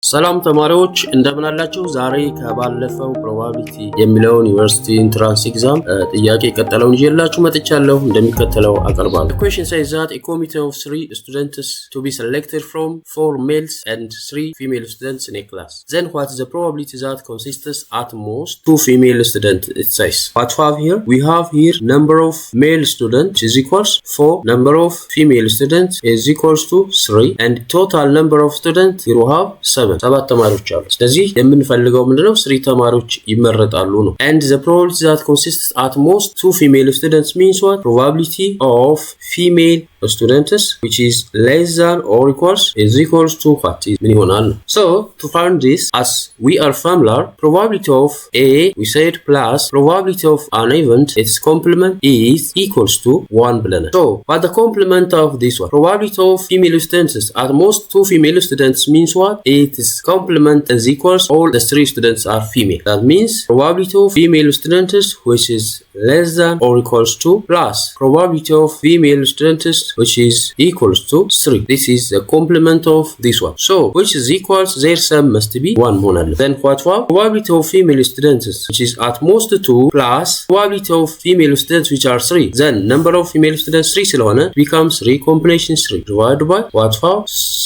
ሰላም ተማሪዎች እንደምን አላችሁ? ዛሬ ከባለፈው ፕሮባቢሊቲ የሚለውን ዩኒቨርሲቲ ኢንትራንስ ኤግዛም ጥያቄ ቀጠለውን ይዤላችሁ መጥቻለሁ። እንደሚከተለው አቀርባለሁ። The question says that a committee of 3 students to be selected from 4 males and 3 female students in a class. Then what is the probability that consists at most 2 female students? It says. What we have here? We have here number of male students is equals 4, number of female students is equals to 3, and total number of students here we have 7. ሰባት ተማሪዎች አሉ። ስለዚህ የምንፈልገው ምንድነው? 3 ተማሪዎች ይመረጣሉ ነው። And the probability that consists at most 2 female students means what? Probability of female students which is less than or equals to what is ምን ይሆናል? So to find this, as we are familiar, probability of A we said plus probability of an event its complement is equals to 1 ብለናል። So what the complement of this one? Probability of female students at most 2 female students means what? It is complement is equals all the 3 students are female. That means probability of female students which is less than or equals to plus probability of female students which is equals to 3. This is the complement of this one. So which is equals their sum must be 1 monal. Then what for? Probability of female students which is at most 2 plus probability of female students which are 3. Then number of female students 3 ስለሆነ becomes 3 combination 3 divided by what for?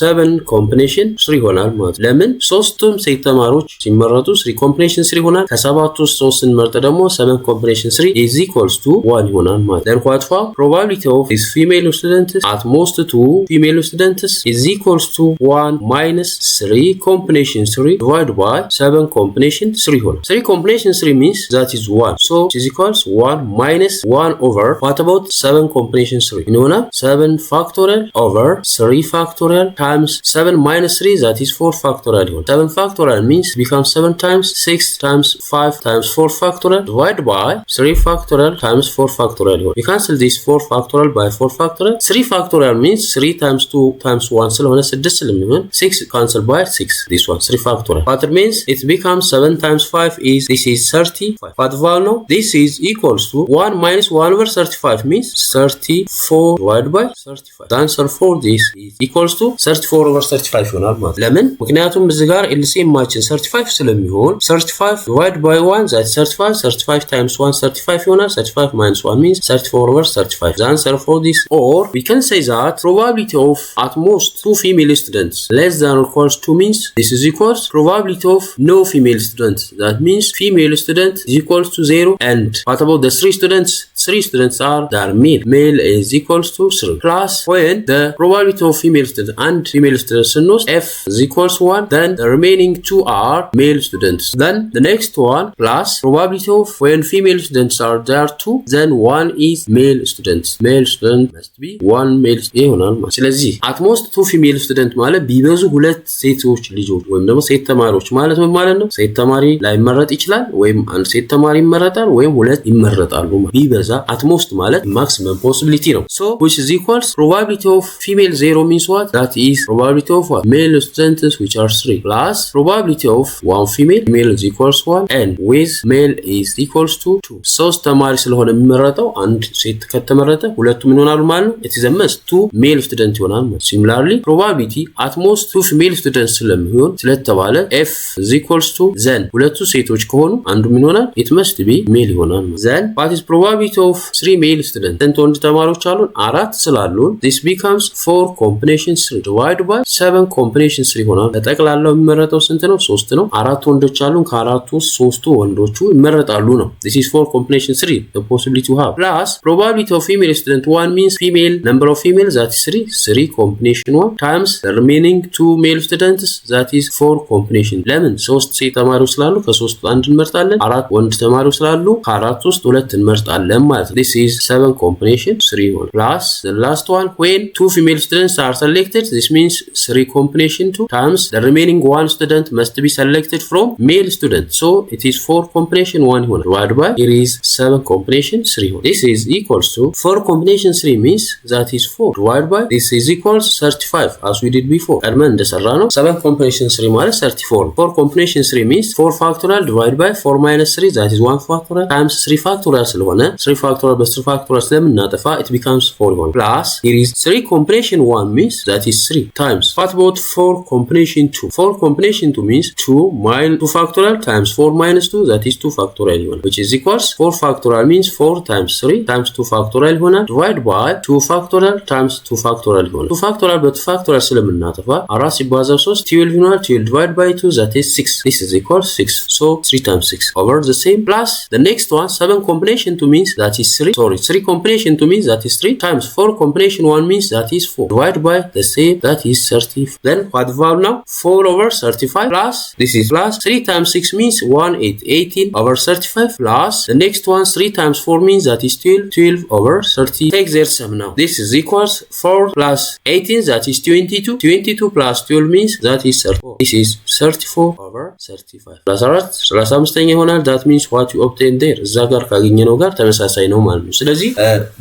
7 combination 3 ይሆናል ማለት ነው። ለምን ሶስቱም ሴት ተማሪዎች ሲመረጡ 3 combination 3 ይሆናል። ከሰባቱ 3 ስንመርጥ ደግሞ 7 combination 3 is equals to 1 ይሆናል ማለት ነው። Then what for? Probability of these female students at most 2 female students is equals to 1 minus 3 combination 3 divided by 7 combination 3 ይሆናል። 3 combination 3 means that is 1. So it is equals 1 minus 1 over what about 7 combination 3? ይሆናል 7 factorial over 3 factorial times 7 minus 3 that is 4 factorial ይሆናል። 7 factorial means becomes 7 times 6 times 5 times 4 factorial divided by 3 factorial times 4 factorial ይሆናል። We cancel this 4 factorial by 4 factorial. 3 factorial means 3 times 2 times 1 ስለሆነ 6 ስለሚሆን 6 cancel by 6. This one 3 factorial. What it means? It becomes 7 times 5 is this is 35. What value now? This is equals to 1 minus 1 over 35 means 34 divided by 35. The answer for this is equals to 34 over 35 ይሆናል ማለት ነው። ለምን? ምክንያቱም እዚህ ጋር LCM ማችን 35 ስለሚሆን 35 divided by 1 that is 35. 35 times 1 35 ይሆናል። 35 minus 1 means 34 over 35. The answer for this, or we can say that probability of at most 2 female students less than or equals to means this is equals probability of no female students. That means female student is equals to 0. And what about the 3 students? 3 students are male. Male is equals to 3. Plus when the probability of female student and female students knows F is equals 1, then the remaining 2 are male students. Then the next one plus probability of when female students are there 2, then 1 is male students. Male student must be 1 male ይሆናል ማለት። ስለዚህ at most 2 female student ማለት ቢበዙ ሁለት ሴቶች ልጆች ወይም ደግሞ ሴት ተማሪዎች ማለት ምን ማለት ነው? ሴት ተማሪ ላይመረጥ ይችላል ወይም አንድ ሴት ተማሪ ይመረጣል ወይም ሁለት ይመረጣሉ ማለት። ቢበዛ at most ማለት maximum possibility ነው። So which is equals probability of female 0 means what? That is probability of what? Male students which are 3 plus probability of 1 female is equals 1 and with male is equals to 2. ሶስት ተማሪ ስለሆነ የሚመረጠው አንድ ሴት ከተመረጠ ሁለቱም ይሆናሉ ማለት ነው። It is a must 2 male student ይሆናል ማለት። Similarly probability at most 2 female students ስለሚሆን ስለተባለ F is equals to then ሁለቱ ሴቶች ከሆኑ አንዱ ምን ይሆናል? It must be male ይሆናል ማለት። Then what is probability of 3 male students? ስንት ወንድ ተማሪዎች አሉን? 4 ስላሉን this becomes 4 combination 3 divided by 7 combination 3 ይሆናል። ለጠቅላላው የሚመረጠው ስንት ነው? 3 ነው። 4 ወንዶች አሉን። ከአራቱ 3ቱ ወንዶቹ ይመረጣሉ ነው። This is 4 combination 3 the possibility to have plus probability of female student 1 means female number of females that is 3 combination 1 times the remaining 2 male students that is 4 combination. ለምን 3 ሴት ተማሪዎች ስላሉ ከ3 አንድ እንመርጣለን። 4 ወንድ ተማሪዎች ስላሉ ከ4 ውስጥ 2 እንመርጣለን ማለት ነው። This is 7 combination 3 1 plus the last one when 2 female students are selected this means 3 combination 2 times the remaining 1 student must be selected from male student. So it is 4 combination 1 divided by here is 7 combination 3 1. This is equals to 4 combination 3 means that is 4 divided by this is equals 35 as we did before. ቀድመን እንደሰራ ነው 7 combination 3 ማለት 34 4 combination 3 means 4 factorial divided by 4 minus 3 that is 1 factorial times 3 factorial ስለሆነ 3 factorial by 3 factorial ስለምናጠፋ it becomes 4 ይሆናል plus here is 3 combination 1 means that is 3 times what about 4 combination 2 4 combination 2 means 2 minus 2 factorial times 4 minus 2 that is 2 factorial ይሆናል which is equals 4 factorial means 4 times 3 times 2 factorial ይሆናል divided by 2 factorial times 2 factorial ይሆናል 2 factorial by 2 factorial ስለምናጠፋ 4 ሲባዛ 3 12 ይሆናል 12 divided by 2 that is 6 this is equals 6 so 3 times 6 over the same plus the next one 7 combination 2 means that is 3 combination 2 means that is 3 times 4 combination 1 means that is 4 divided by the same that is 30 then what value now 4 over 35 plus this is plus 3 times 6 means 18 over 35 plus the next one 3 times 4 means that is 12 over 30 take their sum now this is equals 4 plus 18 that is 22 plus 12 means that is 34 this is 34 over 35 plus 4 35ኛ ይሆናል that means what you obtain there እዛ ጋር ካገኘነው ጋር ተመሳሳይ ነው ማለት ነው ስለዚህ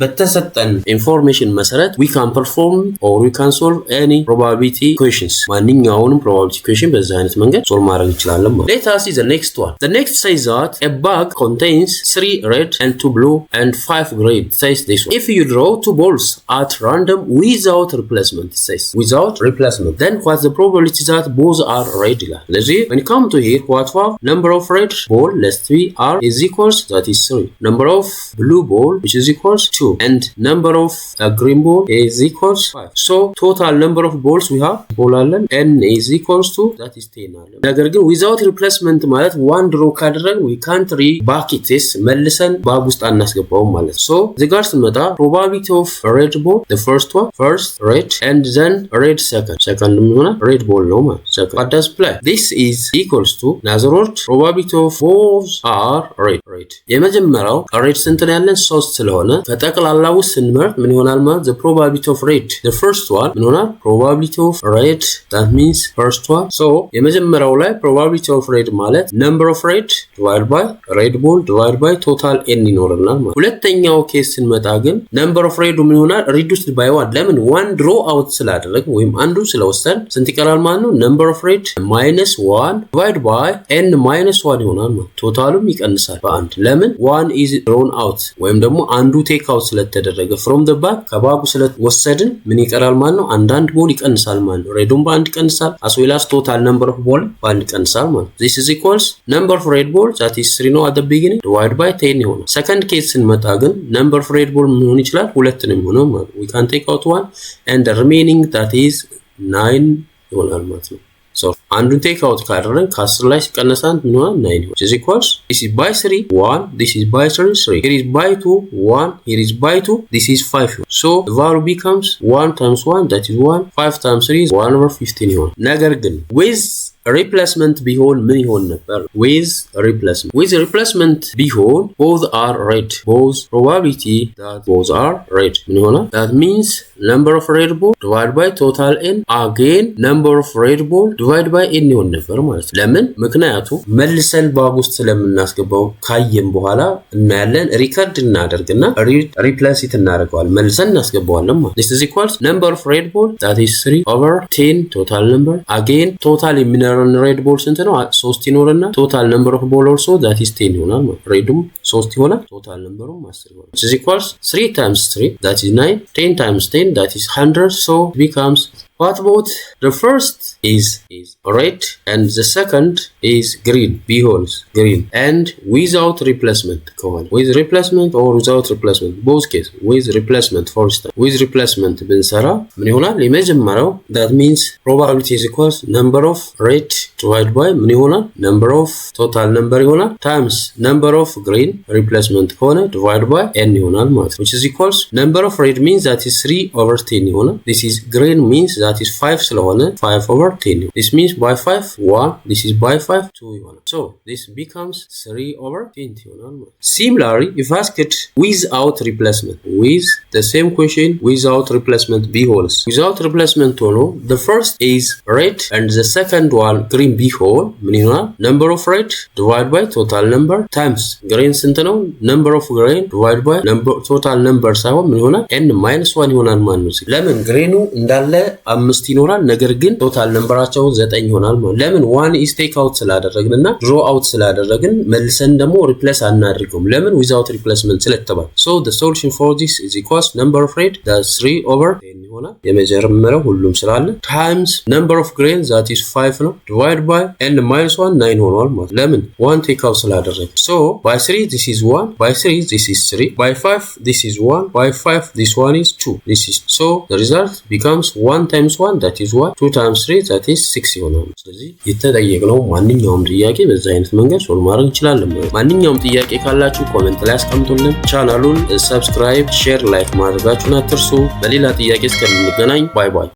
በተሰጠን ኢንፎርሜሽን መሰረት we can perform or we can solve any probability equations ማንኛውንም probability equation በዛ አይነት መንገድ ሶልቭ ማድረግ እንችላለን ማለት let us see the next one the next says that a bag contains 3 red and 2 blue and 5 green says this one if you draw 2 balls at random without replacement it says without replacement then what's the probability that both are red ይላል ስለዚህ when you come to here what for number of red ball less 3 are is equals that is 3 number of blue ball which is equals 2 and number of green ball is equals 5 so total number of balls we have ball አለን n is equals to that is 10 አለን ነገር ግን without replacement ማለት one draw ካደረግን we can't reback it መልሰን ባግ ውስጥ አናስገባውም ማለት so እዚህ ጋር ስንመጣ probability of red ball the first one first red and then red second የሚሆነው red ball ነው ማለት second what does play this is equals to another word probability of both are red የመጀመሪያው red ስንት ነው ያለን 3 ስለሆነ ከጠቅላላው ስንመርጥ ምን ይሆናል ማለት the probability of red the first one ምን ይሆናል probability of red that means first one so የመጀመሪያው ላይ probability of red ማለት number of red divided by red ball divided by total n ይኖርናል ማለት ሁለተኛው ኬስ ስንመጣ ግን number of red ምን ይሆናል reduced by 1 ለምን one draw out ስላደረግ ወይም አንዱ ስለወሰን ስንት ይቀራል ማለት ነው number of red minus 1 divided by n minus 1 ይሆናል ማለት ቶታሉም ይቀንሳል በአንድ ለምን 1 is drawn out ወይም ደግሞ አንዱ ቴክ አውት ስለተደረገ from the back ከባጉ ስለወሰድን ምን ይቀራል ማለት ነው አንዳንድ ቦል ይቀንሳል ማለት ነው ሬዱም በአንድ ይቀንሳል as well as total number of ball በአንድ ይቀንሳል ማለት this is equals number of red ball that is 3 ነው at the beginning divided by 10 ይሆናል second case ስንመጣ ግን number of red ball ምን ሆነ ይችላል ሁለት ነው የሚሆነው ማለት we can take out one and the remaining that is 9 ይሆናል ማለት ነው so አንዱን ቴክ አውት ካደረግን ከ10 ላይ ሲቀነስ አንድ ምን ይሆናል 9 which is equals this is by 3 1 this is by 3 here is by 2 1 here is by 2 this is 5 so the value becomes 1 times 1 that is 1 5 times 3 is 1 over 15 ይሆናል ነገር ግን with replacement ቢሆን ምን ይሆን ነበር with replacement ቢሆን both are red both probability that both are red ምን ይሆናል that means number of red ball divided by total n again number of red ball divided by n ይሆን ነበር ማለት ለምን ምክንያቱም መልሰን ባግ ውስጥ ስለምናስገባው ካየን በኋላ እናያለን ሪከርድ እናደርግና replace it እናደርገዋለን መልሰን እናስገባዋለን ማለት this is equals number of red ball that is 3 over 10 total number again total red ball ስንት ነው 3 ይኖርና total number of ball also that is 10 ይሆናል ማለት redum 3 ይሆናል total numberም 10 ይሆናል which is equals 3 times 3 that is 9 10 times 10 that is 100 so it becomes what about the first is red and the second is green beholds green and without replacement ከሆነ with replacement or without replacement both case with replacement for instance with replacement ብንሰራ ምን ይሆናል የመጀመሪያው that means probability is equals number of red divided by ምን ይሆናል number of total number ይሆናል times number of green replacement ከሆነ divided by n ይሆናል ማለት which is equals number of red means that is 3 over 10 ይሆናል this is green means that that is 5 ስለሆነ 5 over 10 this means by 5 1 this is by 5 2 ይሆናል so this becomes 3 over 20 ይሆናል similarly if asked without replacement with the same question without replacement ቢሆንስ without replacement ሆኖ the first is red and the second one green ቢሆን ምን ይሆናል number of red divided by total number times green ስንት ነው number of green divided by number total number ሳይሆን ምን ይሆናል n minus 1 ይሆናል ማለት ነው ለምን ግሬኑ እንዳለ 5 ይኖራል ነገር ግን ቶታል ነምበራቸው 9 ይሆናል ማለት ለምን 1 is take out ስላደረግንና draw out ስላደረግን መልሰን ደግሞ replace አናደርገውም ለምን without replacement ስለተባለ so the solution for this is equals number of red that's 3 over 10 ይሆናል የመጀመሪያው ሁሉም ስላለ times number of grain that is 5 ነው divided by n minus 1 9 ሆኗል ማለት ለምን 1 take out ስላደረግን so by 3 this is 1 by 3 this is 3 by 5 this is 1 by 5 this one is 2 this is so the result becomes 1 times 1 that is what 2 times 3 that is 6 ይሆናል ስለዚህ የተጠየቅነው ማንኛውም ጥያቄ በዛ አይነት መንገድ ሶልቭ ማድረግ እንችላለን ማንኛውም ጥያቄ ካላችሁ ኮሜንት ላይ አስቀምጡልን ቻናሉን ሰብስክራይብ ሼር ላይክ ማድረጋችሁን አትርሱ በሌላ ጥያቄ እስከምንገናኝ ባይ ባይ